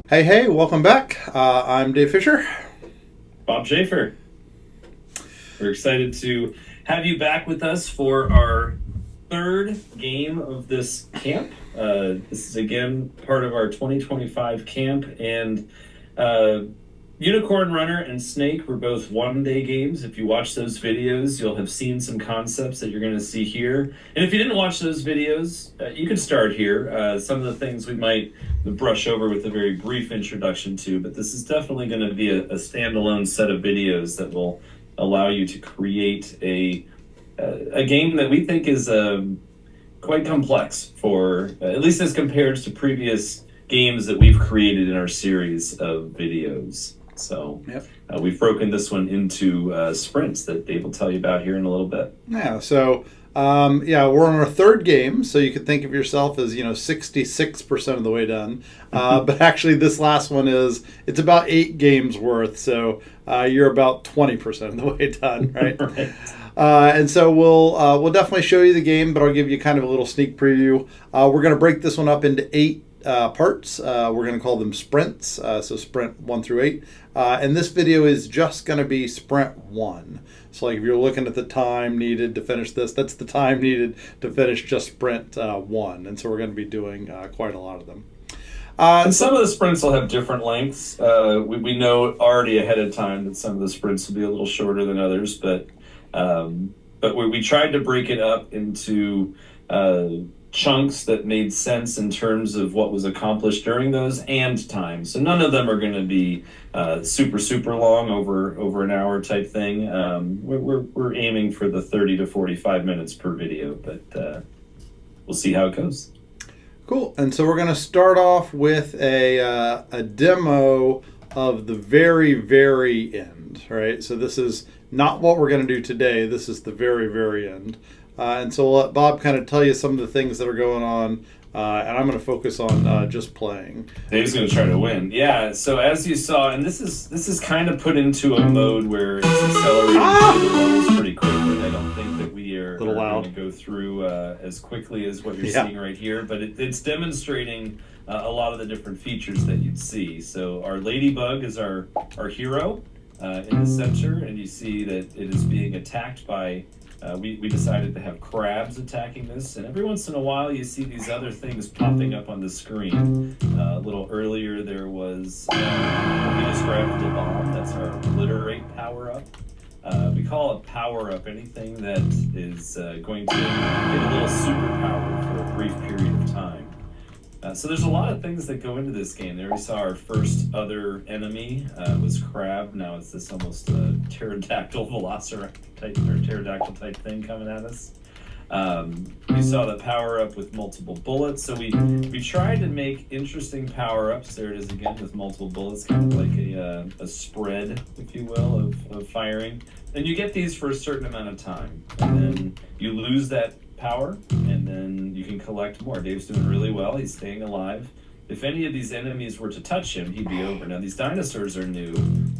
Hey, welcome back. I'm Dave Fisher. Bob Schaefer. We're excited to have you back with us for our third game of this camp. This is again part of our 2025 camp, and Unicorn Runner and Snake were both one-day games. If you watch those videos, you'll have seen some concepts that you're going to see here. And if you didn't watch those videos, you can start here. Some of the things we might brush over with a very brief introduction to, but this is definitely going to be a standalone set of videos that will allow you to create a game that we think is quite complex for, at least as compared to previous games that we've created in our series of videos. So Yep. We've broken this one into sprints that Dave will tell you about here in a little bit. Yeah, so we're on our third game, so you could think of yourself as 66% of the way done. But actually, this last one it's about 8 games worth, so you're about 20% of the way done, right? Right. And so we'll definitely show you the game, but I'll give you kind of a little sneak preview. We're going to break this one up into 8 parts. We're going to call them sprints, so sprint 1 through 8. And this video is just going to be sprint 1. So like if you're looking at the time needed to finish this, that's the time needed to finish just sprint 1. And so we're going to be doing quite a lot of them. And some of the sprints will have different lengths. We know already ahead of time that some of the sprints will be a little shorter than others, but we tried to break it up into chunks that made sense in terms of what was accomplished during those and time. So none of them are going to be super long, over an hour type thing. We're aiming for the 30 to 45 minutes per video, but we'll see how it goes. Cool. And so we're going to start off with a demo of the very, very end, right? So this is not what we're going to do today. This is the very, very end. And so we'll let Bob kind of tell you some of the things that are going on, and I'm going to focus on just playing. Dave's going to try to win. Yeah, so as you saw, and this is kind of put into a mode where it's accelerating through the levels pretty quickly. I don't think that we are going to go through as quickly as what you're seeing right here, but it's demonstrating a lot of the different features that you'd see. So our Ladybug is our hero in the center, and you see that it is being attacked by... we decided to have crabs attacking this, and every once in a while you see these other things popping up on the screen. A little earlier there was what we described the bomb. That's our obliterate power-up. We call it power-up anything that is going to get a little superpower for a brief period of time. So there's a lot of things that go into this game. There we saw our first other enemy was crab. Now it's this almost pterodactyl velociraptor type or pterodactyl type thing coming at us. We saw the power up with multiple bullets. So we tried to make interesting power ups. There it is again with multiple bullets, kind of like a spread, if you will, of firing. And you get these for a certain amount of time, and then you lose that power, and then you can collect more. Dave's doing really well. He's staying alive. If any of these enemies were to touch him, he'd be over. Now, these dinosaurs are new.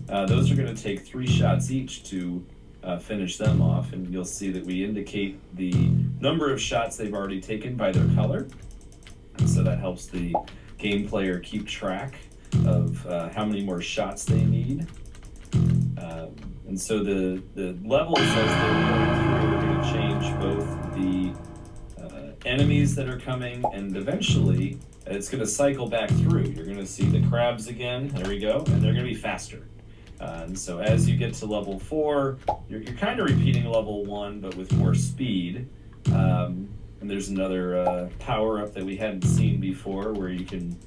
Those are going to take 3 shots each to finish them off, and you'll see that we indicate the number of shots they've already taken by their color. And so that helps the game player keep track of how many more shots they need. And so the levels as they're going through are going to change both the enemies that are coming, and eventually it's going to cycle back through. You're going to see the crabs again. There we go. And they're going to be faster. And so as you get to level 4, you're kind of repeating level 1, but with more speed. And there's another power-up that we hadn't seen before where you can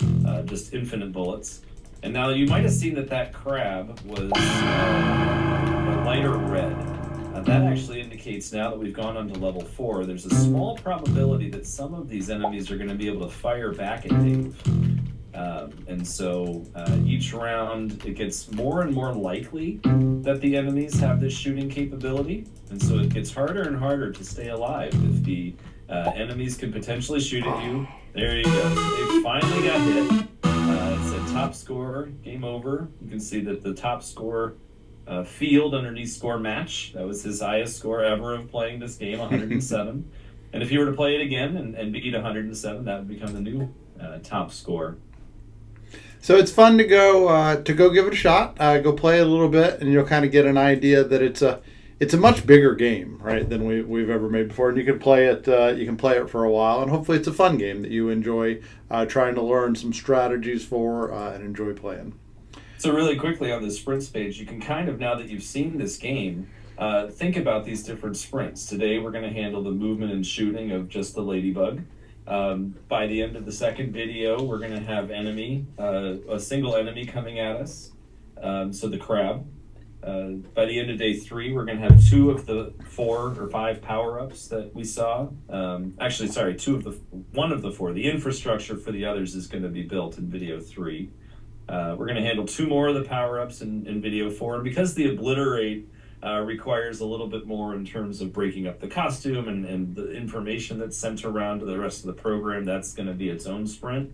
just infinite bullets. And now you might have seen that crab was a lighter red. That actually indicates now that we've gone on to level 4, there's a small probability that some of these enemies are going to be able to fire back at Dave. And so each round it gets more and more likely that the enemies have this shooting capability. And so it gets harder and harder to stay alive if the enemies can potentially shoot at you. There you go. They finally got hit. It said top score, game over. You can see that the top score field underneath score match, that was his highest score ever of playing this game, 107. And if he were to play it again and beat 107, that would become the new top score. So it's fun to go give it a shot, go play it a little bit, and you'll kind of get an idea that it's a much bigger game, right, than we've ever made before. And you can play it for a while, and hopefully it's a fun game that you enjoy trying to learn some strategies for and enjoy playing. So really quickly on the sprints page, you can kind of, now that you've seen this game, think about these different sprints. Today we're going to handle the movement and shooting of just the Ladybug. By the end of the second video, we're going to have a single enemy coming at us, so the crab. By the end of day 3, we're going to have 2 of the 4 or 5 power-ups that we saw. Actually, sorry, 1 of the 4. The infrastructure for the others is going to be built in video 3. We're going to handle 2 more of the power-ups in video 4. And because the obliterate requires a little bit more in terms of breaking up the costume and the information that's sent around to the rest of the program, that's going to be its own sprint.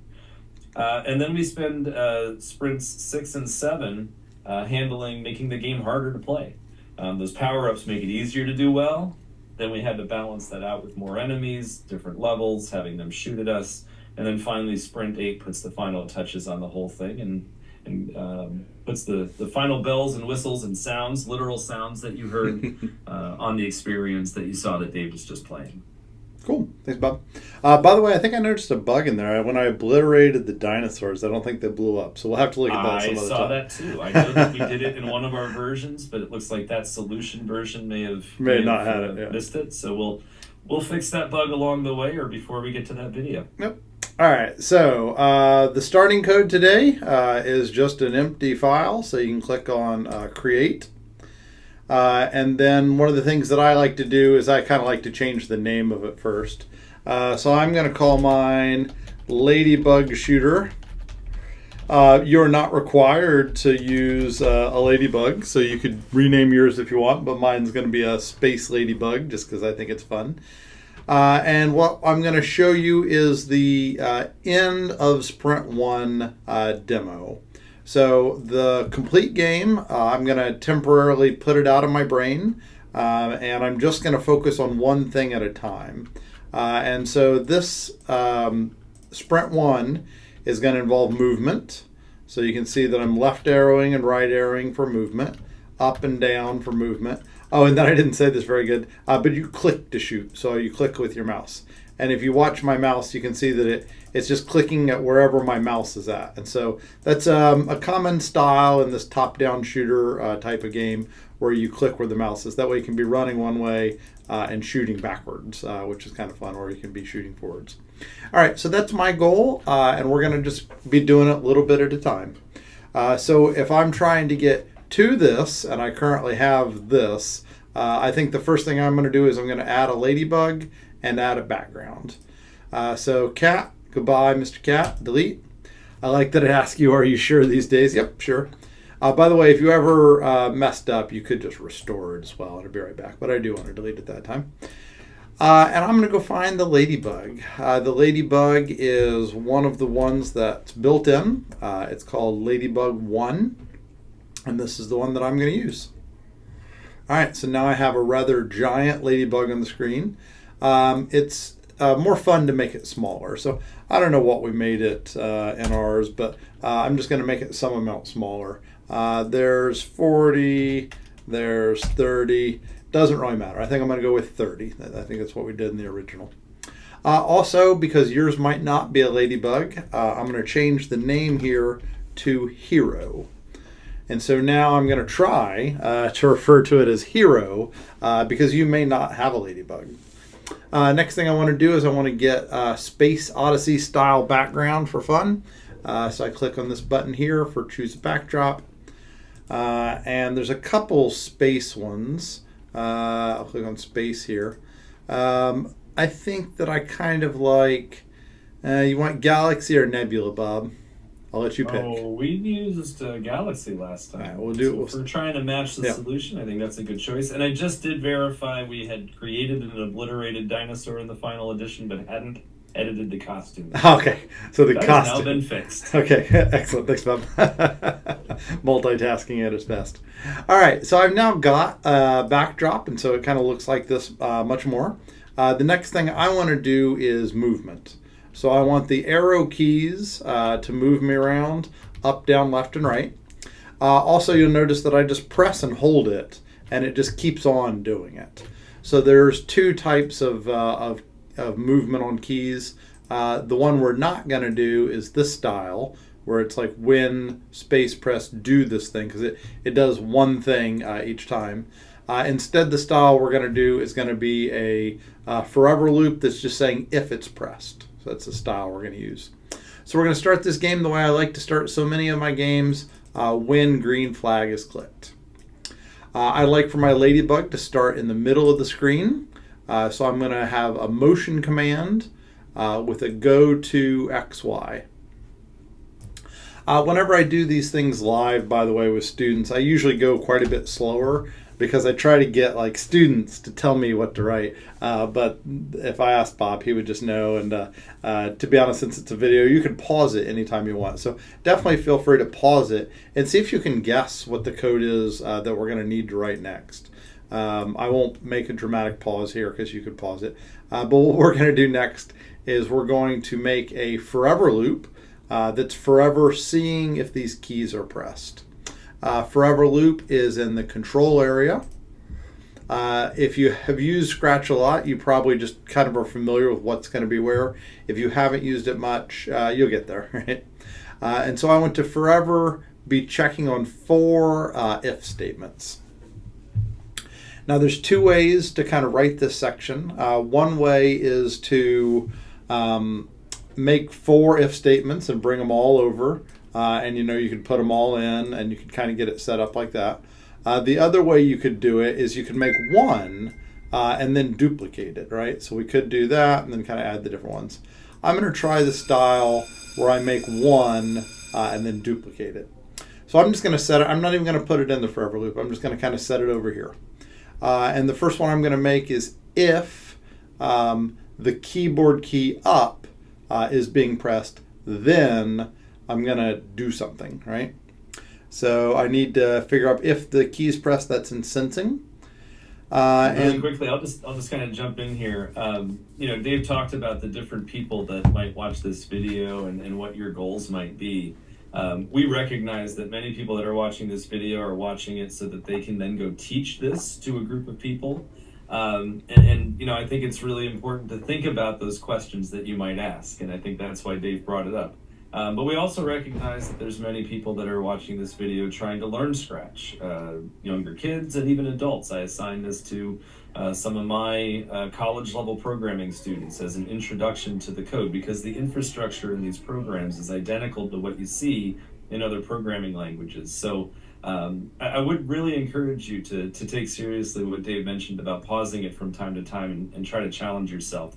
And then we spend sprints 6 and 7 making the game harder to play. Those power-ups make it easier to do well. Then we had to balance that out with more enemies, different levels, having them shoot at us. And then finally, sprint 8 puts the final touches on the whole thing and puts the final bells and whistles and sounds, literal sounds that you heard on the experience that you saw that Dave was just playing. Cool. Thanks, Bob. By the way, I think I noticed a bug in there. When I obliterated the dinosaurs, I don't think they blew up. So we'll have to look at that some other time. I saw that too. I know that we did it in one of our versions, but it looks like that solution version may have not had it. Yeah. Missed it. So we'll fix that bug along the way or before we get to that video. Yep. All right, so the starting code today is just an empty file, so you can click on Create. And then one of the things that I like to do is I kind of like to change the name of it first. So I'm going to call mine Ladybug Shooter. You're not required to use a Ladybug, so you could rename yours if you want, but mine's going to be a Space Ladybug just because I think it's fun. And what I'm going to show you is the end of Sprint 1 demo. So the complete game, I'm going to temporarily put it out of my brain, and I'm just going to focus on one thing at a time. And so this Sprint 1 is going to involve movement. So you can see that I'm left arrowing and right arrowing for movement, up and down for movement. Oh, and then I didn't say this very good, but you click to shoot. So you click with your mouse. And if you watch my mouse, you can see that it's just clicking at wherever my mouse is at. And so that's a common style in this top-down shooter type of game where you click where the mouse is. That way you can be running one way and shooting backwards, which is kind of fun, or you can be shooting forwards. All right, so that's my goal, and we're going to just be doing it a little bit at a time. So if I'm trying to get to this, and I currently have this, I think the first thing I'm going to do is I'm going to add a Ladybug and add a background. So cat, goodbye, Mr. Cat, delete. I like that it asks you, are you sure these days? Yep, sure. By the way, if you ever messed up, you could just restore it as well, and I'll be right back. But I do want to delete it that time. And I'm going to go find the Ladybug. The Ladybug is one of the ones that's built in. It's called Ladybug 1. And this is the one that I'm going to use. All right, so now I have a rather giant Ladybug on the screen. It's more fun to make it smaller. So I don't know what we made it in ours, but I'm just going to make it some amount smaller. There's 40, there's 30. Doesn't really matter. I think I'm going to go with 30. I think that's what we did in the original. Also, because yours might not be a Ladybug, I'm going to change the name here to Hero. And so now I'm going to try to refer to it as Hero because you may not have a Ladybug. Next thing I want to do is I want to get a Space Odyssey style background for fun. So I click on this button here for choose a backdrop. And there's a couple space ones. I'll click on space here. I think that I kind of like, you want galaxy or nebula, Bob? I'll let you pick. Oh, we used Galaxy last time. All right, we'll do it. If we're trying to match the solution, I think that's a good choice. And I just did verify we had created an obliterated dinosaur in the final edition, but hadn't edited the costume. Okay, so the that costume has now been fixed. Okay, excellent. Thanks, Bob. Multitasking at its best. All right, so I've now got a backdrop, and so it kind of looks like this much more. The next thing I want to do is movement. So I want the arrow keys to move me around, up, down, left, and right. Also, you'll notice that I just press and hold it, and it just keeps on doing it. So there's two types of movement on keys. The one we're not going to do is this style, where it's like when space press do this thing, because it does one thing each time. Instead, the style we're going to do is going to be a forever loop that's just saying if it's pressed. So that's the style we're going to use. So we're going to start this game the way I like to start so many of my games, when green flag is clicked. I like for my Ladybug to start in the middle of the screen. So I'm going to have a motion command with a go to XY. Whenever I do these things live, by the way, with students, I usually go quite a bit slower because I try to get like students to tell me what to write. But if I asked Bob, he would just know. And to be honest, since it's a video, you can pause it anytime you want. So definitely feel free to pause it and see if you can guess what the code is that we're going to need to write next. I won't make a dramatic pause here because you could pause it. But what we're going to do next is we're going to make a forever loop that's forever seeing if these keys are pressed. Forever loop is in the control area. If you have used Scratch a lot, you probably just kind of are familiar with what's going to be where. If you haven't used it much, you'll get there, right? And so I want to forever be checking on 4 if statements. Now there's 2 ways to kind of write this section. One way is to make 4 if statements and bring them all over. And you can put them all in and you can kind of get it set up like that. The other way you could do it is you could make 1 and then duplicate it, right? So we could do that and then kind of add the different ones. I'm going to try the style where I make 1 and then duplicate it. So I'm just going to set it. I'm not even going to put it in the forever loop. I'm just going to kind of set it over here. And the first one I'm going to make is if the keyboard key up is being pressed, then I'm going to do something, right? So I need to figure out if the key is pressed, that's in sensing. Really quickly, I'll just kind of jump in here. Dave talked about the different people that might watch this video and what your goals might be. We recognize that many people that are watching this video are watching it so that they can then go teach this to a group of people. I think it's really important to think about those questions that you might ask, and I think that's why Dave brought it up. But we also recognize that there's many people that are watching this video trying to learn Scratch, younger kids and even adults. I assigned this to some of my college level programming students as an introduction to the code, because the infrastructure in these programs is identical to what you see in other programming languages. So I would really encourage you to take seriously what Dave mentioned about pausing it from time to time and try to challenge yourself.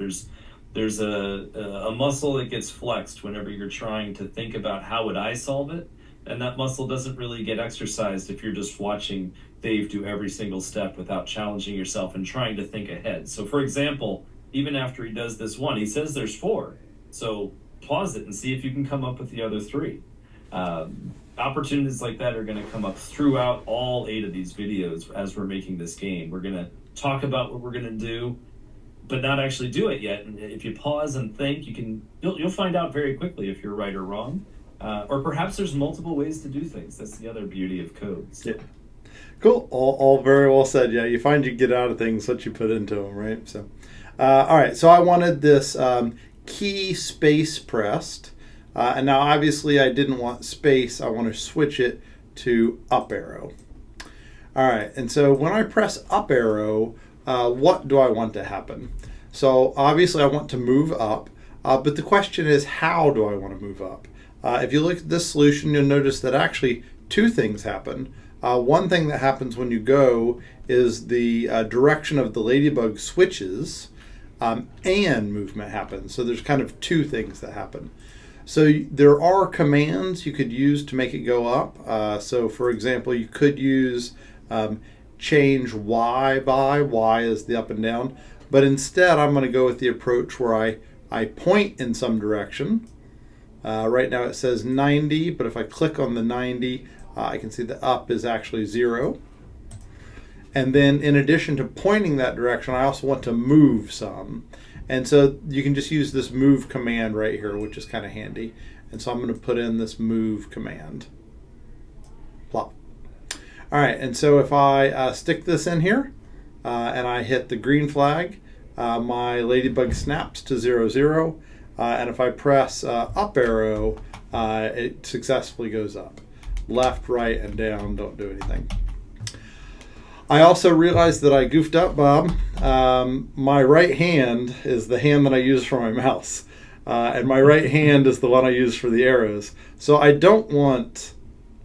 There's a muscle that gets flexed whenever you're trying to think about how would I solve it, and that muscle doesn't really get exercised if you're just watching Dave do every single step without challenging yourself and trying to think ahead. So for example, even after he does this one, he says there's 4. So pause it and see if you can come up with the other 3. Opportunities like that are going to come up throughout all 8 of these videos as we're making this game. We're going to talk about what we're going to do, but not actually do it yet. And if you pause and think, you'll find out very quickly if you're right or wrong. Or perhaps there's multiple ways to do things. That's the other beauty of codes. Yeah. Cool. All very well said. Yeah, you find you get out of things what you put into them, right? So, all right. So I wanted this key space pressed. And now obviously I didn't want space. I want to switch it to up arrow. All right. And so when I press up arrow, what do I want to happen? So obviously I want to move up, but the question is, how do I want to move up? If you look at this solution, you'll notice that actually 2 things happen. One thing that happens when you go is the direction of the Ladybug switches and movement happens. So there's kind of 2 things that happen. So there are commands you could use to make it go up. So for example, you could use change Y by, Y is the up and down. But instead, I'm going to go with the approach where I point in some direction. Right now it says 90, but if I click on the 90, I can see the up is actually 0. And then in addition to pointing that direction, I also want to move some. And so you can just use this move command right here, which is kind of handy. And so I'm going to put in this move command. Plop. All right, and so if I stick this in here and I hit the green flag, my Ladybug snaps to 0, 0. And if I press up arrow, it successfully goes up. Left, right, and down don't do anything. I also realized that I goofed up, Bob. My right hand is the hand that I use for my mouse. And my right hand is the one I use for the arrows. So I don't want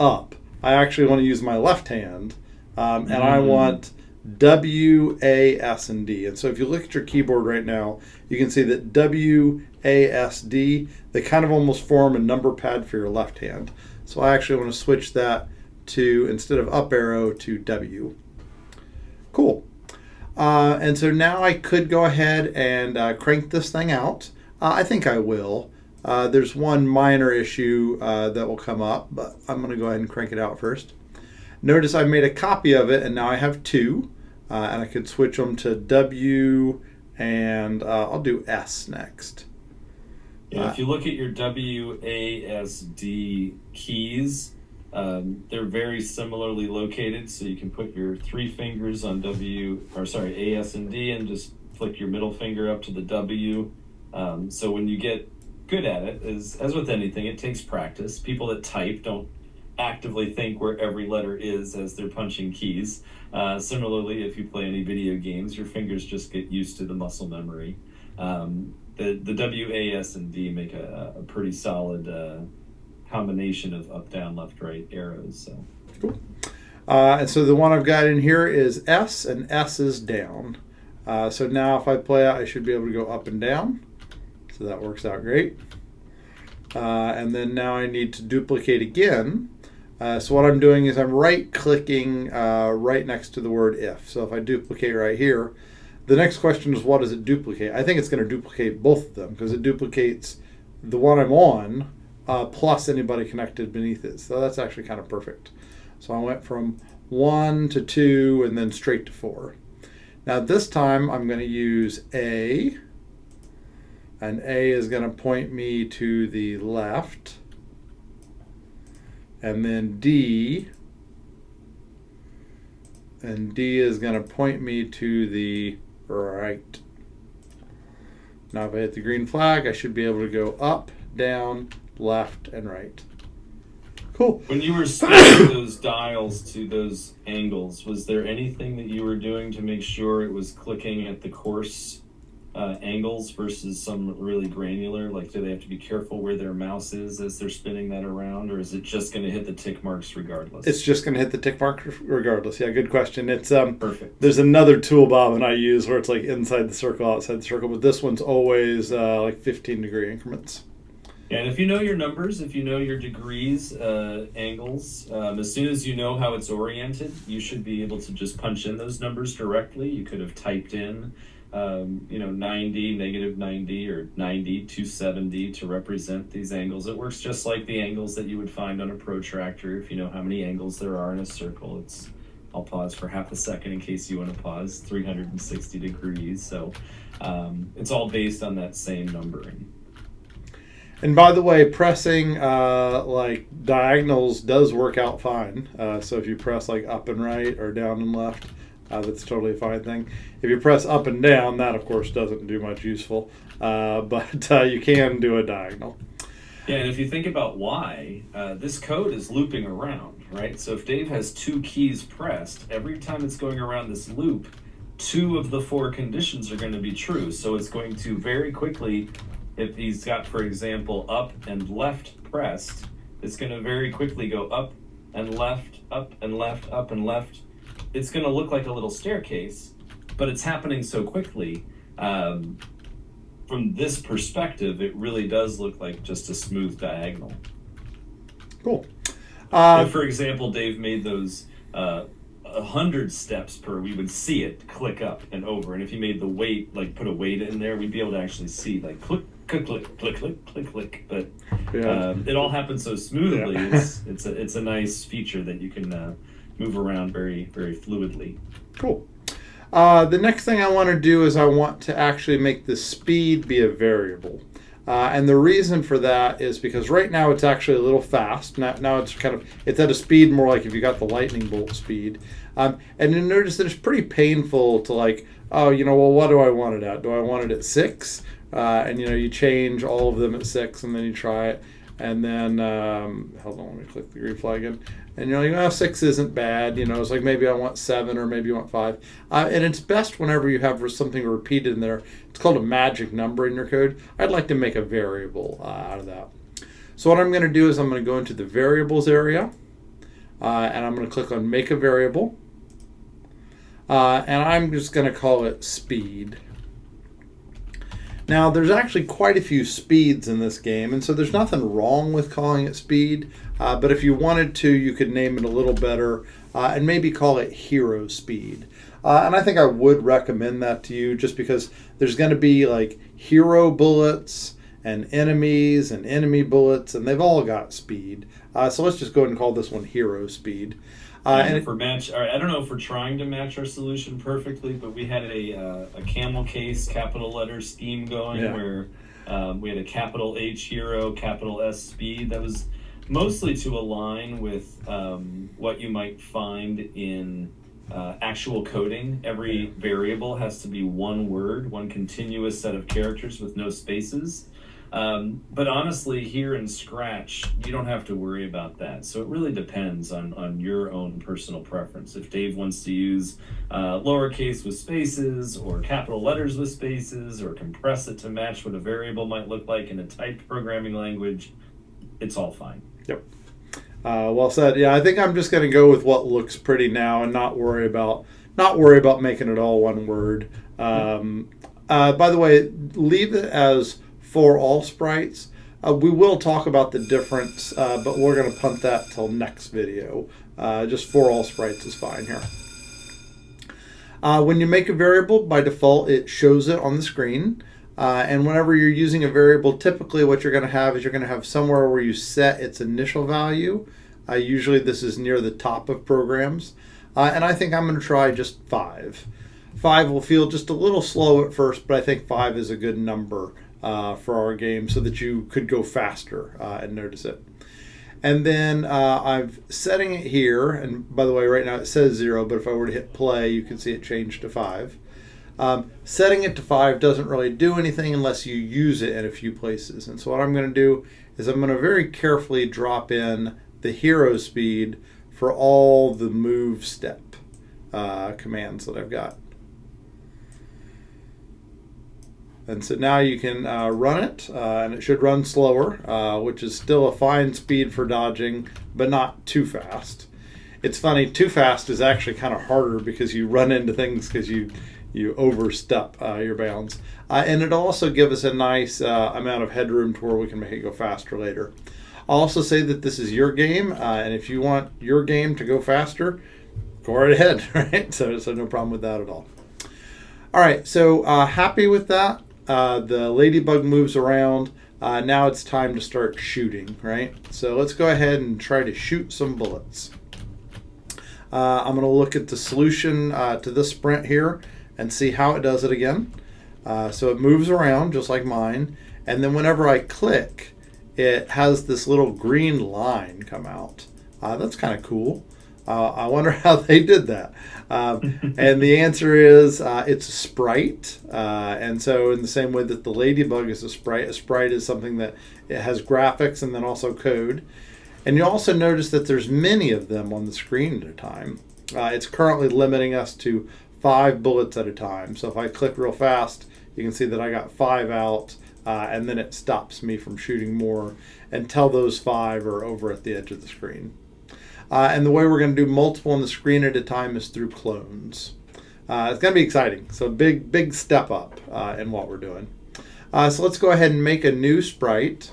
up. I actually want to use my left hand. And I want W, A, S, and D. And so if you look at your keyboard right now, you can see that W, A, S, D, they kind of almost form a number pad for your left hand. So I actually want to switch that to, instead of up arrow, to W. Cool. And so now I could go ahead and crank this thing out. I think I will. There's one minor issue that will come up, but I'm going to go ahead and crank it out first. Notice I made a copy of it, and now I have two. And I could switch them to W, and I'll do S next. Yeah, if you look at your WASD keys, they're very similarly located, so you can put your 3 fingers on A, S, and D, and just flick your middle finger up to the W. So when you get good at it, as with anything, it takes practice. People that type don't actively think where every letter is as they're punching keys. Similarly, if you play any video games, your fingers just get used to the muscle memory. The W, A, S, and D make a pretty solid combination of up, down, left, right arrows. So cool. And so the one I've got in here is S, and S is down. So now if I play out, I should be able to go up and down. So that works out great. And then now I need to duplicate again. So what I'm doing is I'm right-clicking right next to the word if. So if I duplicate right here, the next question is, what does it duplicate? I think it's going to duplicate both of them, because it duplicates the one I'm on plus anybody connected beneath it. So that's actually kind of perfect. So I went from 1 to 2 and then straight to 4. Now this time I'm going to use A, and A is going to point me to the left. And then D, and D is going to point me to the right. Now if I hit the green flag, I should be able to go up, down, left, and right. Cool. When you were spinning those dials to those angles, was there anything that you were doing to make sure it was clicking at the coarse angles versus some really granular? Like, do they have to be careful where their mouse is as they're spinning that around, or is it just going to hit the tick marks regardless? It's just going to hit the tick mark regardless. Yeah, good question. It's perfect. There's another tool, Bob, and I use where it's like inside the circle, outside the circle, but this one's always like 15-degree increments. Yeah, and if you know your numbers, if you know your degrees, angles, as soon as you know how it's oriented, you should be able to just punch in those numbers directly. You could have typed in 90, negative 90, or 90, 270 to represent these angles. It works just like the angles that you would find on a protractor. If you know how many angles there are in a circle, I'll pause for half a second in case you want to pause, 360 degrees. So it's all based on that same numbering. And by the way, pressing like diagonals does work out fine. So if you press like up and right or down and left, that's totally a fine thing. If you press up and down, that of course doesn't do much useful, but you can do a diagonal. Yeah, and if you think about why, this code is looping around, right? So if Dave has 2 keys pressed, every time it's going around this loop, 2 of the 4 conditions are going to be true. So it's going to very quickly, if he's got, for example, up and left pressed, it's going to very quickly go up and left, up and left, up and left. It's going to look like a little staircase, but it's happening so quickly. From this perspective, it really does look like just a smooth diagonal. Cool. If, for example, Dave made those 100 steps per, we would see it click up and over. And if he made the weight, like put a weight in there, we'd be able to actually see like click, click, click, click, click, click, click. But it all happens so smoothly. Yeah. It's a nice feature that you can move around very, very fluidly. Cool. The next thing I want to do is I want to actually make the speed be a variable. And the reason for that is because right now it's actually a little fast. Now it's at a speed more like if you got the lightning bolt speed. And you notice that it's pretty painful to like, oh, well, what do I want it at? Do I want it at 6? And you change all of them at 6, and then you try it. And then, hold on, let me click the green flag again. And you're like, 6 isn't bad. It's like maybe I want 7 or maybe you want 5. And it's best whenever you have something repeated in there. It's called a magic number in your code. I'd like to make a variable out of that. So what I'm going to do is I'm going to go into the variables area. And I'm going to click on make a variable. And I'm just going to call it speed. Now, there's actually quite a few speeds in this game, and so there's nothing wrong with calling it speed, but if you wanted to, you could name it a little better and maybe call it hero speed. And I think I would recommend that to you just because there's going to be like hero bullets and enemies and enemy bullets, and they've all got speed. So let's just go ahead and call this one hero speed. And for match, I don't know if we're trying to match our solution perfectly, but we had a camel case capital letter scheme going where we had a capital H hero, capital S speed. That was mostly to align with what you might find in actual coding. Every variable has to be one word, one continuous set of characters with no spaces. But honestly, here in Scratch, you don't have to worry about that. So it really depends on your own personal preference. If Dave wants to use lowercase with spaces or capital letters with spaces or compress it to match what a variable might look like in a typed programming language, it's all fine. Yep. Well said. Yeah, I think I'm just going to go with what looks pretty now and not worry about making it all one word. By the way, leave it as for all sprites. We will talk about the difference, but we're going to punt that till next video. Just for all sprites is fine here. When you make a variable, by default, it shows it on the screen. And whenever you're using a variable, typically what you're going to have is you're going to have somewhere where you set its initial value. Usually this is near the top of programs. And I think I'm going to try just 5. 5 will feel just a little slow at first, but I think 5 is a good number for our game so that you could go faster and notice it. And then I'm setting it here, and by the way, right now it says 0, but if I were to hit play, you can see it changed to 5. Setting it to 5 doesn't really do anything unless you use it in a few places. And so what I'm going to do is I'm going to very carefully drop in the hero speed for all the move step commands that I've got. And so now you can run it, and it should run slower, which is still a fine speed for dodging, but not too fast. It's funny, too fast is actually kind of harder because you run into things because you overstep your bounds. And it'll also give us a nice amount of headroom to where we can make it go faster later. I'll also say that this is your game, and if you want your game to go faster, go right ahead, right? So no problem with that at all. All right, so happy with that. The Ladybug moves around. Now it's time to start shooting, right? So let's go ahead and try to shoot some bullets. I'm going to look at the solution to this sprint here and see how it does it again. So it moves around just like mine. And then whenever I click, it has this little green line come out. That's kind of cool. I wonder how they did that. And the answer is it's a sprite. And so in the same way that the Ladybug is a sprite is something that it has graphics and then also code. And you'll also notice that there's many of them on the screen at a time. It's currently limiting us to 5 bullets at a time. So if I click real fast, you can see that I got 5 out, and then it stops me from shooting more until those 5 are over at the edge of the screen. And the way we're going to do multiple on the screen at a time is through clones. It's going to be exciting. So big step up in what we're doing. So let's go ahead and make a new sprite.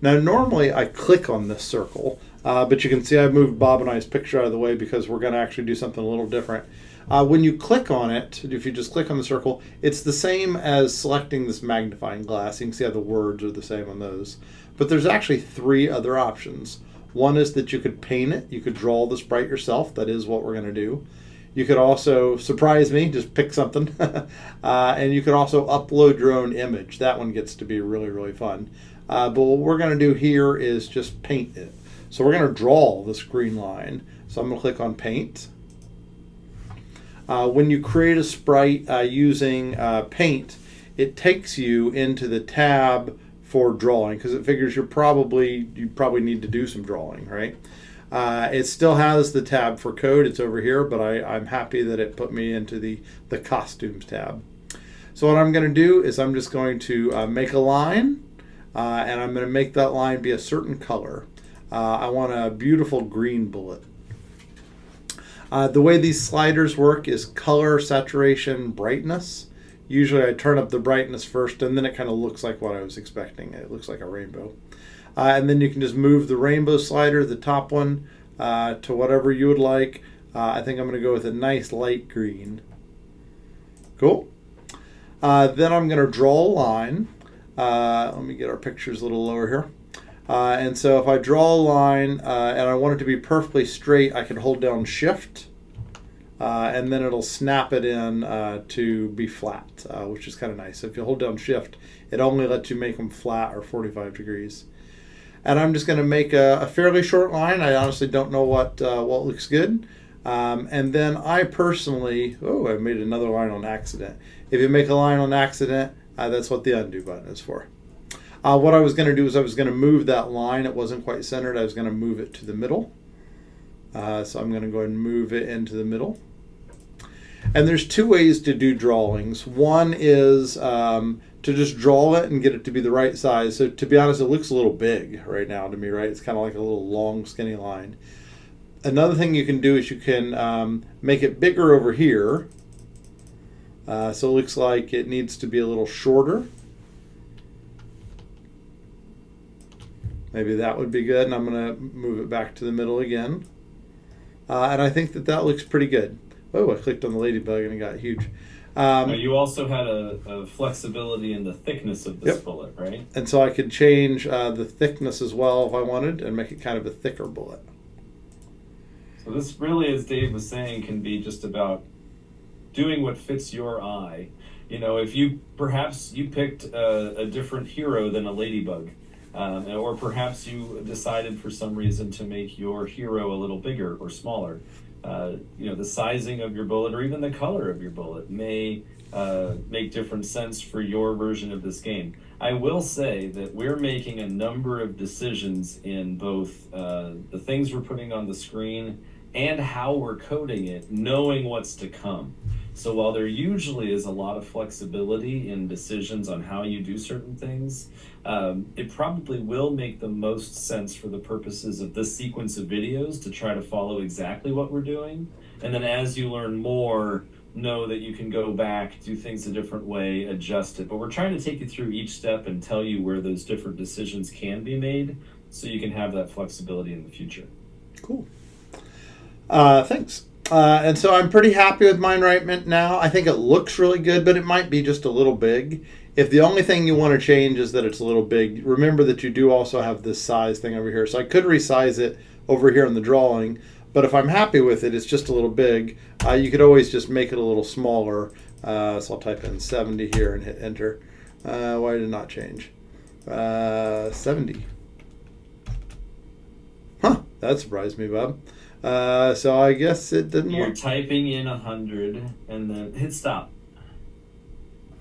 Now normally I click on this circle, but you can see I've moved Bob and I's picture out of the way because we're going to actually do something a little different. When you click on it, if you just click on the circle, it's the same as selecting this magnifying glass. You can see how the words are the same on those. But there's actually 3 other options. One is that you could paint it. You could draw the sprite yourself. That is what we're going to do. You could also surprise me, just pick something. And you could also upload your own image. That one gets to be really, really fun. But what we're going to do here is just paint it. So we're going to draw this green line. So I'm going to click on paint. When you create a sprite using paint, it takes you into the tab for drawing because it figures you probably need to do some drawing, right? It still has the tab for code. It's over here, but I'm happy that it put me into the costumes tab. So what I'm going to do is I'm just going to make a line, and I'm going to make that line be a certain color. I want a beautiful green bullet. The way these sliders work is color, saturation, brightness. Usually I turn up the brightness first, and then it kind of looks like what I was expecting. It looks like a rainbow. And then you can just move the rainbow slider, the top one, to whatever you would like. I think I'm going to go with a nice light green. Cool. Then I'm going to draw a line. Let me get our pictures a little lower here. And so if I draw a line and I want it to be perfectly straight, I can hold down Shift, and then it'll snap it in to be flat, which is kind of nice. So if you hold down Shift, it only lets you make them flat or 45 degrees. And I'm just going to make a fairly short line. I honestly don't know what looks good. And then I personally, I made another line on accident. If you make a line on accident, that's what the undo button is for. What I was going to do is I was going to move that line. It wasn't quite centered. I was going to move it to the middle. So I'm going to go ahead and move it into the middle. And there's two ways to do drawings. One is to just draw it and get it to be the right size. So to be honest, it looks a little big right now to me, right? It's kind of like a little long, skinny line. Another thing you can do is you can make it bigger over here. So it looks like it needs to be a little shorter. Maybe that would be good, and I'm going to move it back to the middle again. And I think that looks pretty good. Oh, I clicked on the Ladybug and it got huge. You also had a flexibility in the thickness of this bullet, right? And so I could change the thickness as well if I wanted and make it kind of a thicker bullet. So this really, as Dave was saying, can be just about doing what fits your eye. You know, if you picked a different hero than a Ladybug, or perhaps you decided for some reason to make your hero a little bigger or smaller. The sizing of your bullet or even the color of your bullet may make different sense for your version of this game. I will say that we're making a number of decisions in both the things we're putting on the screen and how we're coding it, knowing what's to come. So while there usually is a lot of flexibility in decisions on how you do certain things, it probably will make the most sense for the purposes of this sequence of videos to try to follow exactly what we're doing. And then as you learn more, know that you can go back, do things a different way, adjust it. But we're trying to take you through each step and tell you where those different decisions can be made so you can have that flexibility in the future. Cool. Thanks. And so I'm pretty happy with mine right now. I think it looks really good, but it might be just a little big. If the only thing you want to change is that it's a little big, remember that you do also have this size thing over here. So I could resize it over here in the drawing, but if I'm happy with it, it's just a little big. You could always just make it a little smaller. So I'll type in 70 here and hit enter. Why did it not change? 70. Huh, that surprised me, Bob. So I guess it didn't You're work. typing in 100 and then hit stop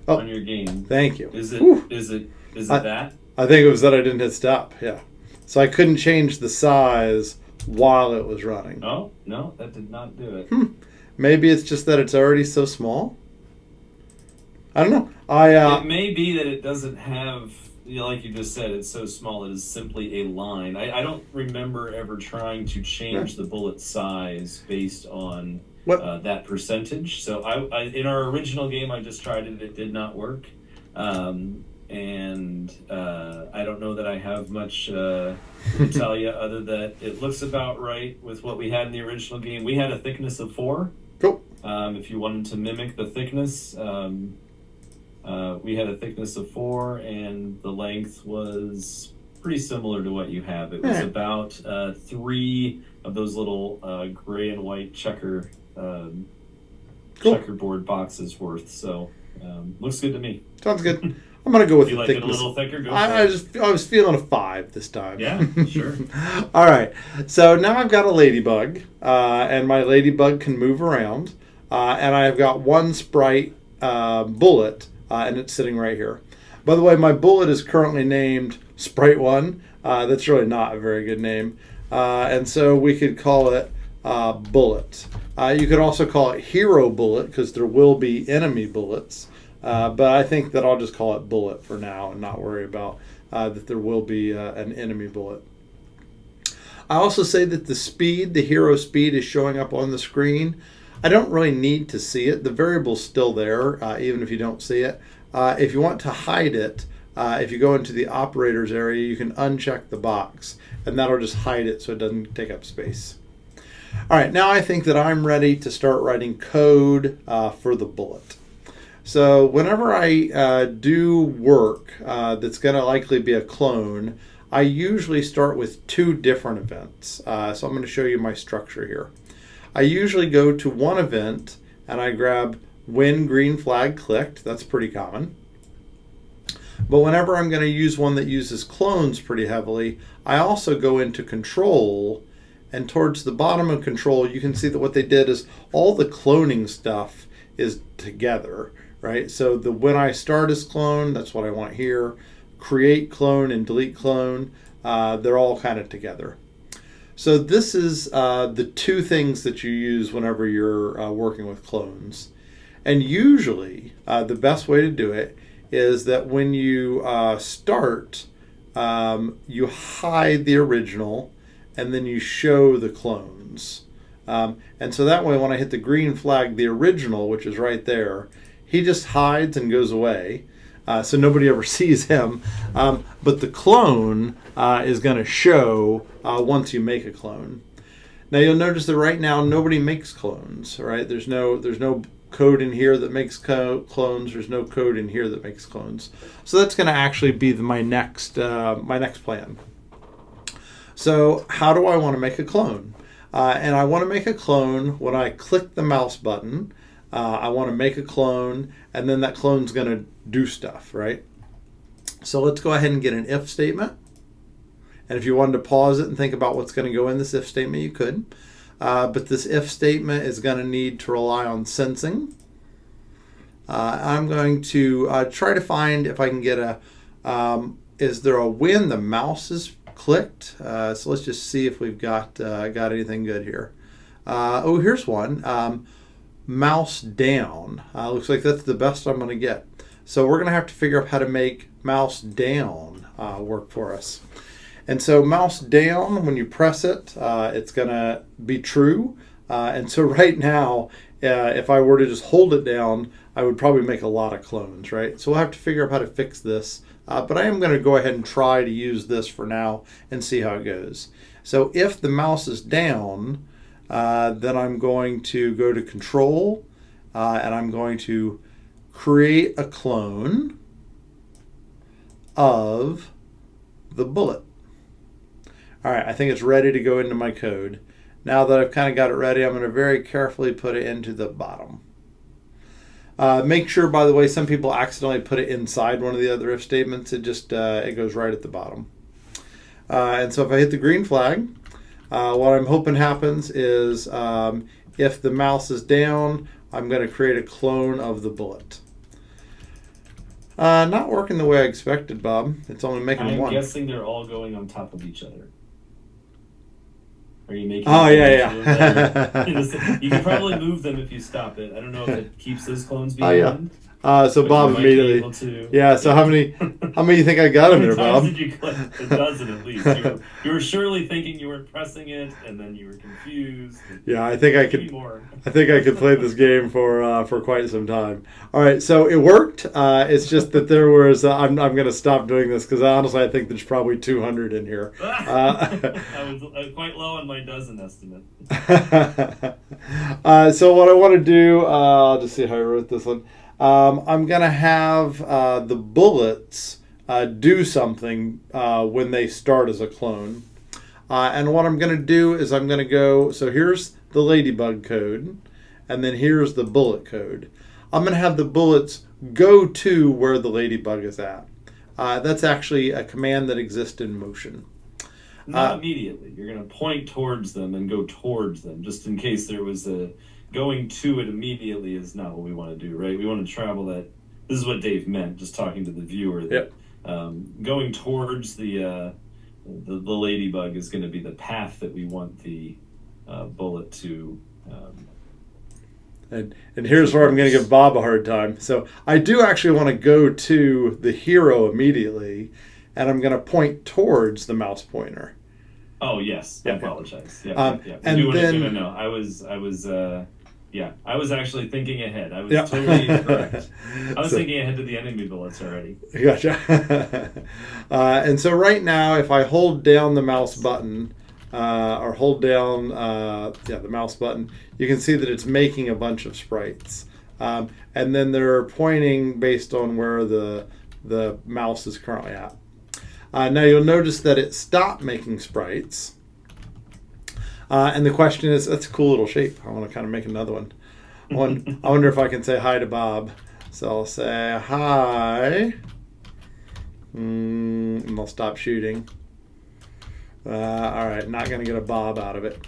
on your game. Thank you. Is it that? I think it was that I didn't hit stop. Yeah. So I couldn't change the size while it was running. Oh, no, that did not do it. Maybe it's just that it's already so small. I don't know. It may be that it doesn't have, like you just said, it's so small it is simply a line. I don't remember ever trying to change the bullet size based on that percentage. So I in our original game, I just tried it. It did not work. And I don't know that I have much to tell you other than it looks about right with what we had in the original game. We had a thickness of 4. Cool. If you wanted to mimic the thickness, we had a thickness of 4, and the length was pretty similar to what you have. It was about 3 of those little gray and white checker checkerboard boxes worth. So looks good to me. Sounds good. I'm gonna go with you like thickness. It a little thicker? Go I was feeling a 5 this time. Yeah, sure. All right. So now I've got a ladybug, and my ladybug can move around, and I've got one sprite bullet, and it's sitting right here. By the way, my bullet is currently named Sprite 1. That's really not a very good name, and so we could call it Bullet. You could also call it Hero Bullet because there will be enemy bullets. But I think that I'll just call it Bullet for now and not worry about that there will be an enemy bullet. I also say that the hero speed is showing up on the screen. I don't really need to see it. The variable's still there, even if you don't see it. If you want to hide it, if you go into the operators area, you can uncheck the box, and that'll just hide it so it doesn't take up space. All right, now I think that I'm ready to start writing code for the bullet. So whenever I do work that's going to likely be a clone, I usually start with 2 different events. So I'm going to show you my structure here. I usually go to one event and I grab when green flag clicked. That's pretty common. But whenever I'm going to use one that uses clones pretty heavily, I also go into control, and towards the bottom of control you can see that what they did is all the cloning stuff is together. Right, so the when I start as clone, that's what I want here. Create clone and delete clone, they're all kind of together. So this is the 2 things that you use whenever you're working with clones. And usually the best way to do it is that when you start, you hide the original and then you show the clones. And so that way when I hit the green flag, the original, which is right there, he just hides and goes away, so nobody ever sees him. But the clone is going to show once you make a clone. Now you'll notice that right now nobody makes clones. Right? There's no code in here that makes clones. There's no code in here that makes clones. So that's going to actually be my next plan. So how do I want to make a clone? And I want to make a clone when I click the mouse button. I want to make a clone, and then that clone's going to do stuff, right? So let's go ahead and get an if statement. And if you wanted to pause it and think about what's going to go in this if statement, you could. But this if statement is going to need to rely on sensing. I'm going to try to find if I can get is there a when the mouse is clicked? So let's just see if we've got anything good here. Here's one. Mouse down. Looks like that's the best I'm going to get. So we're going to have to figure out how to make mouse down work for us. And so mouse down, when you press it, it's going to be true. And so right now, if I were to just hold it down, I would probably make a lot of clones, right? So we'll have to figure out how to fix this. But I am going to go ahead and try to use this for now and see how it goes. So if the mouse is down, then I'm going to go to control, and I'm going to create a clone of the bullet. All right, I think it's ready to go into my code. Now that I've kind of got it ready, I'm going to very carefully put it into the bottom. Make sure, by the way, some people accidentally put it inside one of the other if statements. It just it goes right at the bottom. And so if I hit the green flag, what I'm hoping happens is if the mouse is down, I'm going to create a clone of the bullet. Not working the way I expected, Bob. It's only making one. I'm guessing they're all going on top of each other. Are you making? Oh yeah. You can probably move them if you stop it. I don't know if it keeps those clones behind. So Bob immediately. Yeah. So how many do you think I got in there, Bob? Did you click? A dozen at least. You were surely thinking you weren't pressing it, and then you were confused. Yeah, I think I could. I think I could play this game for quite some time. All right, so it worked. It's just that there was. I'm going to stop doing this because honestly, I think there's probably 200 in here. I was quite low on my dozen estimate. So what I want to do, I'll just see how I wrote this one. I'm going to have the bullets do something when they start as a clone. And what I'm going to do is I'm going to go, so here's the Ladybug code. and then here's the bullet code. I'm going to have the bullets go to where the ladybug is at. That's actually a command that exists in motion. Not immediately. You're going to point towards them and go towards them, just in case there was a... Going to it immediately is not what we want to do, right? We want to travel that... This is what Dave meant, just talking to the viewer. That, going towards the ladybug is going to be the path that we want the bullet to... And here's where I'm going to give Bob a hard time. So I do actually want to go to the hero immediately, and I'm going to point towards the mouse pointer. Oh yes, I apologize. And then no. I was actually thinking ahead. I was totally incorrect. I was thinking ahead to the enemy bullets already. Gotcha. And so right now, if I hold down the mouse button, or hold down the mouse button, you can see that it's making a bunch of sprites. And then they're pointing based on where the mouse is currently at. Now you'll notice that it stopped making sprites. And the question is, that's a cool little shape. I want to kind of make another one. I wonder if I can say hi to Bob. So I'll say hi. And I'll stop shooting. All right, not going to get a Bob out of it.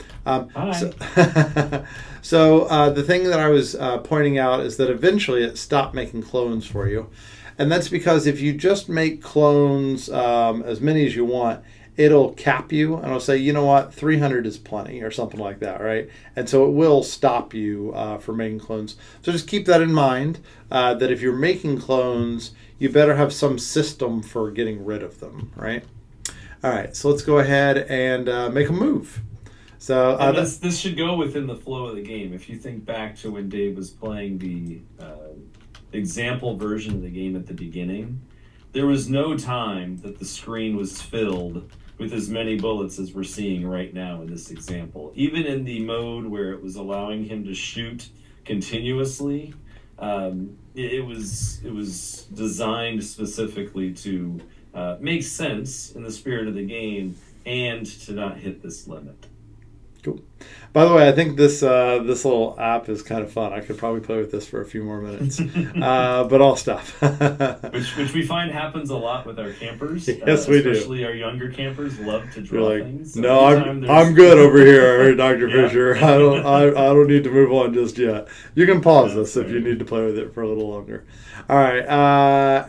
So the thing that I was pointing out is that eventually it stopped making clones for you. And that's because if you just make clones as many as you want, it'll cap you and it'll say, you know what, 300 is plenty or something like that, right? And so it will stop you from making clones. So just keep that in mind, that if you're making clones, you better have some system for getting rid of them, right? All right, so let's go ahead and make a move. So this should go within the flow of the game. If you think back to when Dave was playing the example version of the game at the beginning, there was no time that the screen was filled with as many bullets as we're seeing right now in this example. Even in the mode where it was allowing him to shoot continuously, it was designed specifically to make sense in the spirit of the game and to not hit this limit. Cool. By the way, I think this little app is kind of fun. I could probably play with this for a few more minutes, but I'll stop. which we find happens a lot with our campers. Yes, we do. Especially our younger campers love to draw things. So no, I'm good over here, Dr. Fisher. I don't need to move on just yet. You can pause this if you need to play with it for a little longer. All right,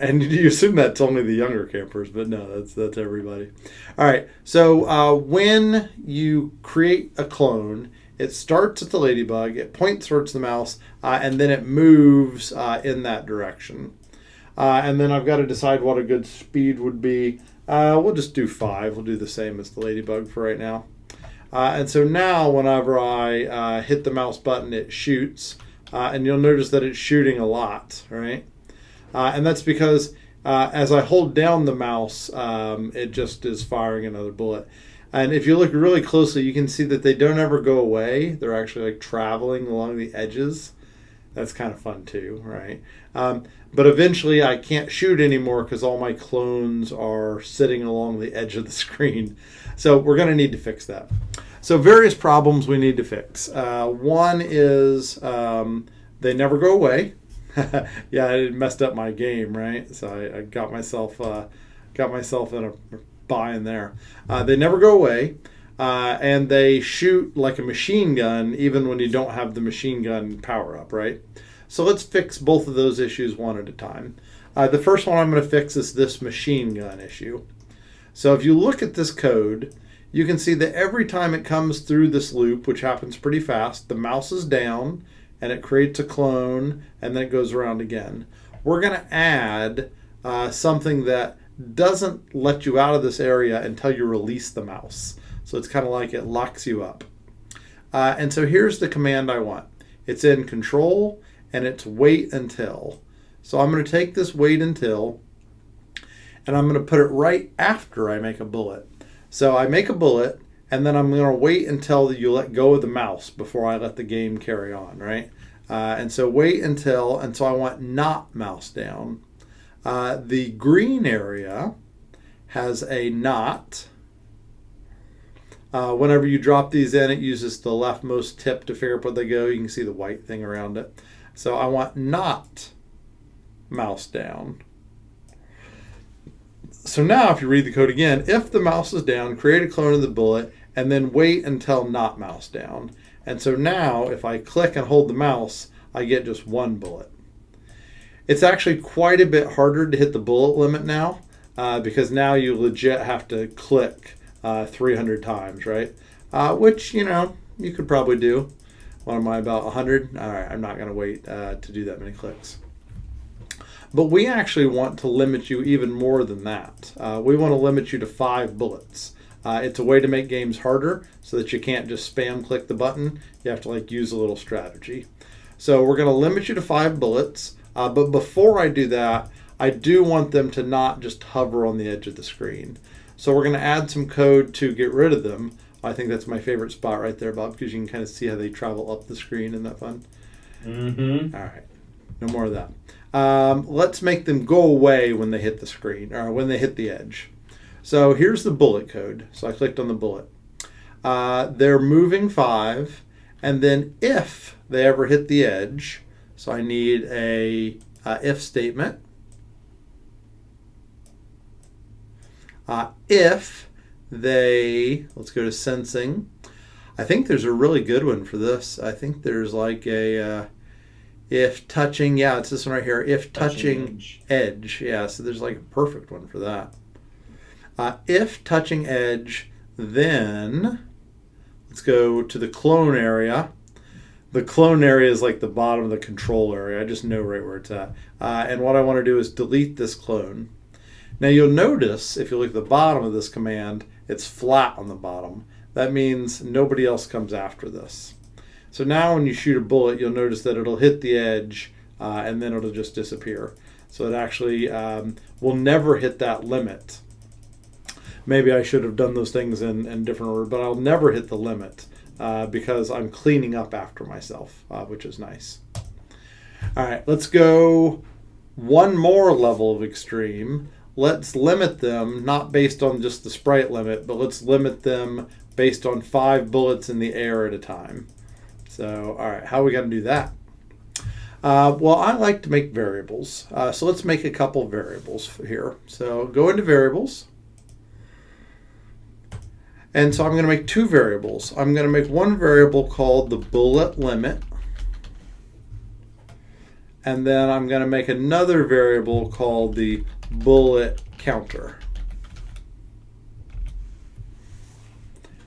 and you assume that's only the younger campers, but no, that's everybody. All right, so when you create a clone, it starts at the ladybug, it points towards the mouse, and then it moves in that direction. And then I've got to decide what a good speed would be. We'll just do 5. We'll do the same as the ladybug for right now. And so now whenever I hit the mouse button, it shoots. And you'll notice that it's shooting a lot, right? And that's because as I hold down the mouse, it just is firing another bullet. And if you look really closely, you can see that they don't ever go away. They're actually like traveling along the edges. That's kind of fun too, right? But eventually I can't shoot anymore because all my clones are sitting along the edge of the screen. So we're going to need to fix that. So various problems we need to fix. One is they never go away. Yeah, it messed up my game, right? So I got myself in a bind there. They never go away, and they shoot like a machine gun even when you don't have the machine gun power up, right? So let's fix both of those issues one at a time. The first one I'm going to fix is this machine gun issue. So if you look at this code, you can see that every time it comes through this loop, which happens pretty fast, the mouse is down and it creates a clone and then it goes around again. We're going to add something that doesn't let you out of this area until you release the mouse. So it's kind of like it locks you up. And so here's the command I want. It's in control and it's wait until. So I'm going to take this wait until and I'm going to put it right after I make a bullet. So I make a bullet and then I'm going to wait until you let go of the mouse before I let the game carry on, right? And so wait until, and so I want not mouse down. The green area has a not. Whenever you drop these in, it uses the leftmost tip to figure out where they go. You can see the white thing around it. So I want not mouse down. So now if you read the code again, if the mouse is down, create a clone of the bullet and then wait until not mouse down. And so now if I click and hold the mouse, I get just one bullet. It's actually quite a bit harder to hit the bullet limit now because now you legit have to click 300 times, right? Which, you know, you could probably do. What am I, about 100? All right, I'm not going to wait to do that many clicks. But we actually want to limit you even more than that. We want to limit you to 5 bullets. It's a way to make games harder so that you can't just spam click the button. You have to like use a little strategy. So we're going to limit you to 5 bullets. But before I do that, I do want them to not just hover on the edge of the screen. So we're going to add some code to get rid of them. I think that's my favorite spot right there, Bob, because you can kind of see how they travel up the screen. Isn't that fun? Mm-hmm. All right. No more of that. Let's make them go away when they hit the screen, or when they hit the edge. So here's the bullet code. So I clicked on the bullet. They're moving 5, and then if they ever hit the edge, so I need a if statement. If they, let's go to sensing. I think there's a really good one for this. I think there's like a if touching, yeah, it's this one right here. If touching edge. Yeah, so there's like a perfect one for that. If touching edge, then let's go to the clone area. The clone area is like the bottom of the control area. I just know right where it's at. And what I want to do is delete this clone. Now you'll notice, if you look at the bottom of this command, it's flat on the bottom. That means nobody else comes after this. So now when you shoot a bullet, you'll notice that it'll hit the edge and then it'll just disappear. So it actually will never hit that limit. Maybe I should have done those things in different order, but I'll never hit the limit because I'm cleaning up after myself, which is nice. All right, let's go one more level of extreme. Let's limit them, not based on just the sprite limit, but let's limit them based on 5 bullets in the air at a time. So, all right, how are we going to do that? Well, I like to make variables. So let's make a couple variables here. So go into variables. And so I'm going to make 2 variables. I'm going to make one variable called the bullet limit. And then I'm going to make another variable called the bullet counter.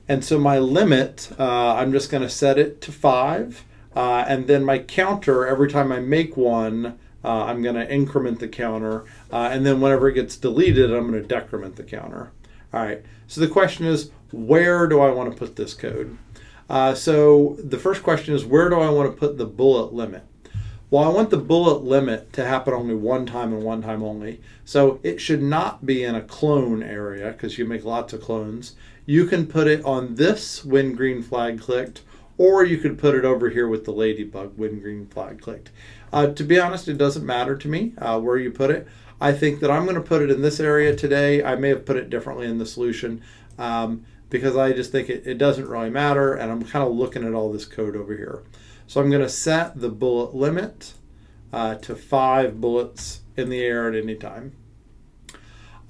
And so my limit, I'm just going to set it to 5. And then my counter, every time I make one, I'm going to increment the counter. And then whenever it gets deleted, I'm going to decrement the counter. All right, so the question is, where do I want to put this code? So the first question is, where do I want to put the bullet limit? Well, I want the bullet limit to happen only one time and one time only. So it should not be in a clone area because you make lots of clones. You can put it on this when green flag clicked, or you could put it over here with the Ladybug when green flag clicked. To be honest, it doesn't matter to me where you put it. I think that I'm going to put it in this area today. I may have put it differently in the solution because I just think it doesn't really matter, and I'm kind of looking at all this code over here. So I'm going to set the bullet limit to 5 bullets in the air at any time.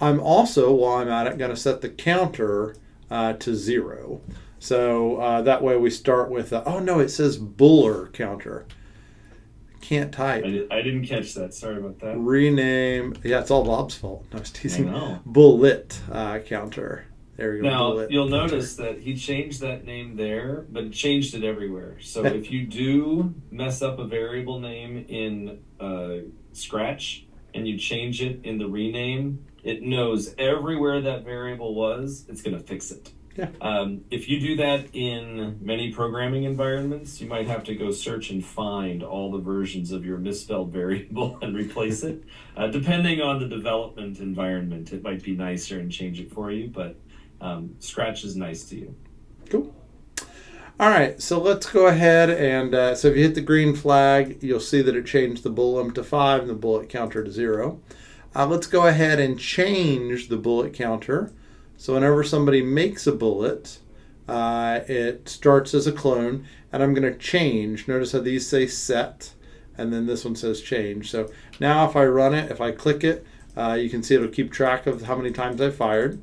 I'm also, while I'm at it, going to set the counter to 0. So that way we start with, oh no, it says buller counter. Can't type. I didn't catch that. Sorry about that. Rename. Yeah, it's all Bob's fault. I was teasing. I know. Bullet counter. There we go. Now, bullet you'll counter. Notice that he changed that name there, but changed it everywhere. So if you do mess up a variable name in Scratch and you change it in the rename, it knows everywhere that variable was, it's going to fix it. Yeah. If you do that in many programming environments, you might have to go search and find all the versions of your misspelled variable and replace it. Depending on the development environment, it might be nicer and change it for you, but Scratch is nice to you. Cool. All right, so let's go ahead and so if you hit the green flag, you'll see that it changed the bullet limit to 5 and the bullet counter to 0. Let's go ahead and change the bullet counter. So whenever somebody makes a bullet, It starts as a clone, and I'm going to change. Notice how these say set, and then this one says change. So now if I run it, if I click it, you can see it'll keep track of how many times I fired.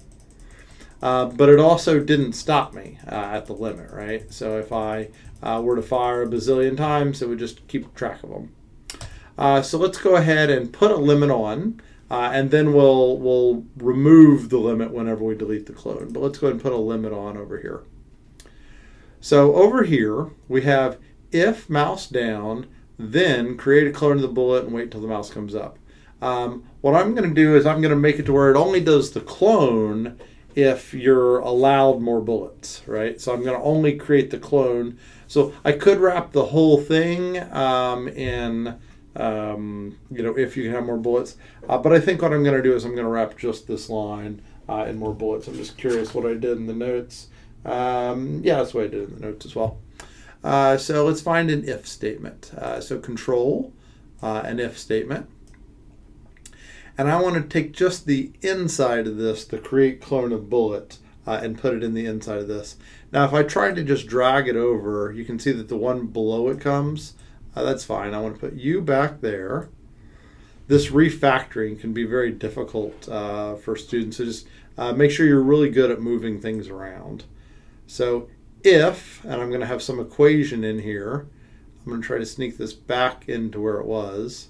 But it also didn't stop me at the limit, right? So if I were to fire a bazillion times, it would just keep track of them. So let's go ahead and put a limit on, and then we'll remove the limit whenever we delete the clone. But let's go ahead and put a limit on over here. So over here, we have if mouse down, then create a clone of the bullet and wait till the mouse comes up. What I'm going to do is I'm going to make it to where it only does the clone if you're allowed more bullets, right? So I'm going to only create the clone. So I could wrap the whole thing in, if you can have more bullets. But I think what I'm going to do is I'm going to wrap just this line in more bullets. I'm just curious what I did in the notes. Yeah, that's what I did in the notes as well. So let's find an if statement. So control an if statement. And I want to take just the inside of this, the create clone of bullet, and put it in the inside of this. Now, if I try to just drag it over, you can see that the one below it comes. That's fine. I want to put you back there. This refactoring can be very difficult for students. So just make sure you're really good at moving things around. So if, and I'm going to have some equation in here. I'm going to try to sneak this back into where it was.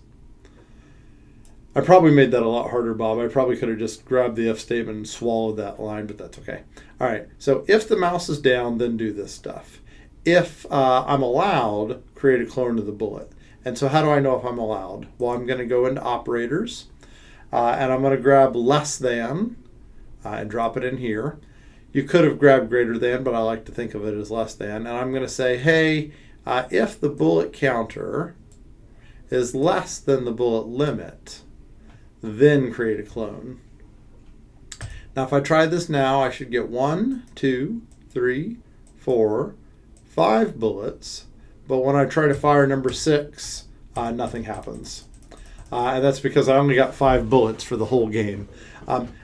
I probably made that a lot harder, Bob. I probably could have just grabbed the if statement and swallowed that line, but that's okay. All right, so if the mouse is down, then do this stuff. If I'm allowed, create a clone of the bullet. And so how do I know if I'm allowed? Well, I'm going to go into operators, and I'm going to grab less than and drop it in here. You could have grabbed greater than, but I like to think of it as less than. And I'm going to say, hey, if the bullet counter is less than the bullet limit, then create a clone. Now if I try this now, I should get 1, 2, 3, 4, 5 bullets, but when I try to fire number 6, nothing happens. And that's because I only got 5 bullets for the whole game.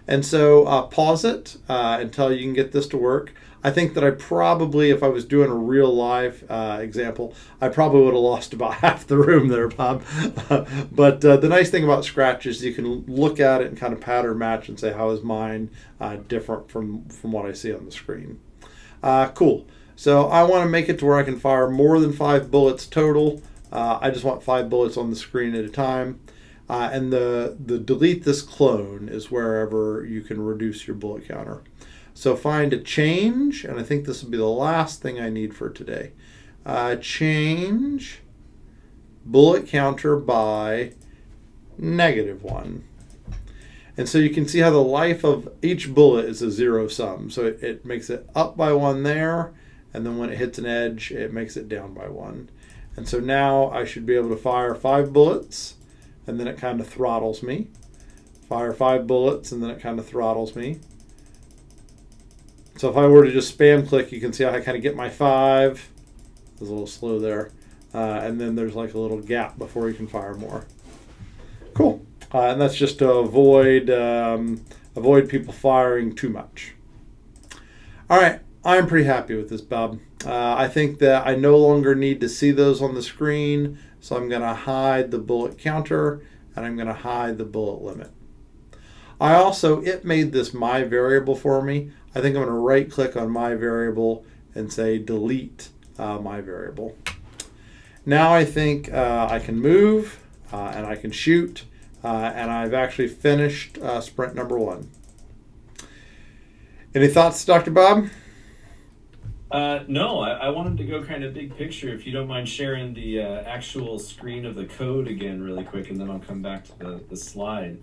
And so pause it until you can get this to work. I think that I probably, if I was doing a real live example, I probably would have lost about half the room there, Bob. But the nice thing about Scratch is you can look at it and kind of pattern match and say, how is mine different from what I see on the screen? Cool. So I want to make it to where I can fire more than 5 bullets total. I just want 5 bullets on the screen at a time. And the delete this clone is wherever you can reduce your bullet counter. So find a change, and I think this will be the last thing I need for today. Change bullet counter by -1. And so you can see how the life of each bullet is a zero sum. So it makes it up by 1 there, and then when it hits an edge, it makes it down by 1. And so now I should be able to fire 5 bullets, and then it kind of throttles me. Fire 5 bullets, and then it kind of throttles me. So if I were to just spam click, you can see how I kind of get my 5. It was a little slow there. And then there's like a little gap before you can fire more. Cool. And that's just to avoid people firing too much. All right. I'm pretty happy with this, Bob. I think that I no longer need to see those on the screen. So I'm going to hide the bullet counter, and I'm going to hide the bullet limit. It made this my variable for me. I think I'm going to right click on my variable and say delete my variable. Now I think I can move and I can shoot, and I've actually finished sprint number 1. Any thoughts, Dr. Bob? No, I wanted to go kind of big picture. If you don't mind sharing the actual screen of the code again really quick, and then I'll come back to the slide.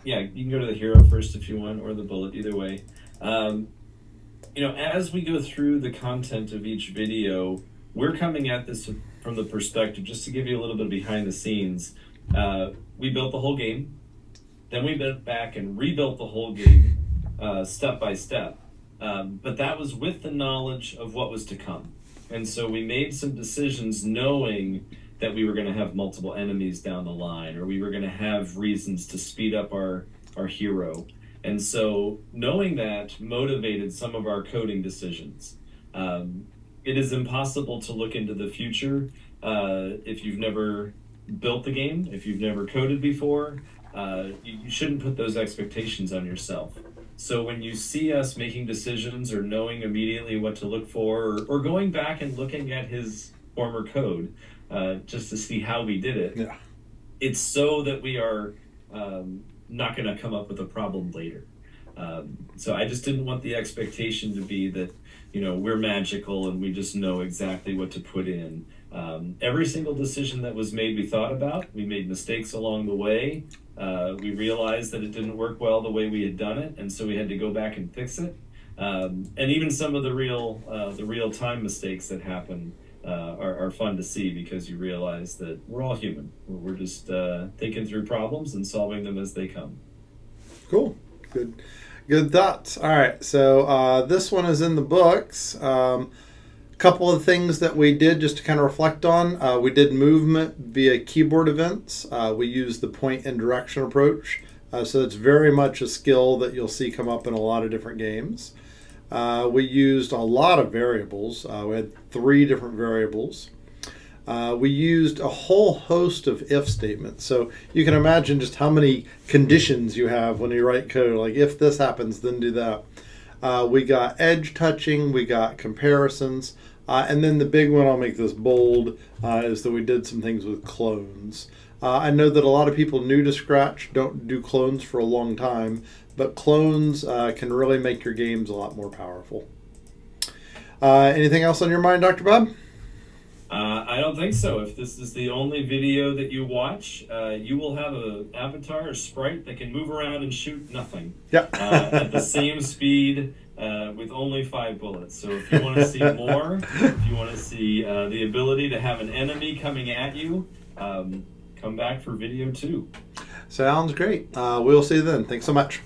Yeah, you can go to the hero first if you want, or the bullet, either way. As we go through the content of each video, we're coming at this from the perspective, just to give you a little bit behind the scenes. We built the whole game, then we went back and rebuilt the whole game step by step. But that was with the knowledge of what was to come. And so we made some decisions knowing that we were going to have multiple enemies down the line, or we were going to have reasons to speed up our hero. And so knowing that motivated some of our coding decisions. It is impossible to look into the future if you've never built the game, if you've never coded before. You shouldn't put those expectations on yourself. So when you see us making decisions or knowing immediately what to look for, or going back and looking at his former code just to see how we did it, it's so that we are not going to come up with a problem later. So I just didn't want the expectation to be that, we're magical and we just know exactly what to put in. Every single decision that was made, we thought about. We made mistakes along the way. We realized that it didn't work well the way we had done it, and so we had to go back and fix it. And even some of the real-time mistakes that happen are fun to see, because you realize that we're all human. We're just thinking through problems and solving them as they come. Cool. Good thoughts. All right, so this one is in the books. Couple of things that we did just to kind of reflect on. We did movement via keyboard events. We used the point and direction approach. So it's very much a skill that you'll see come up in a lot of different games. We used a lot of variables. We had 3 different variables. We used a whole host of if statements. So you can imagine just how many conditions you have when you write code. Like, if this happens, then do that. We got edge touching. We got comparisons. And then the big one, I'll make this bold, is that we did some things with clones. I know that a lot of people new to Scratch don't do clones for a long time, but clones can really make your games a lot more powerful. Anything else on your mind, Dr. Bob? I don't think so. If this is the only video that you watch, you will have an avatar or sprite that can move around and shoot nothing. Yeah. At the same speed with only 5 bullets. So if you want to see more, if you want to see the ability to have an enemy coming at you, come back for video 2. Sounds great. We'll see you then. Thanks so much.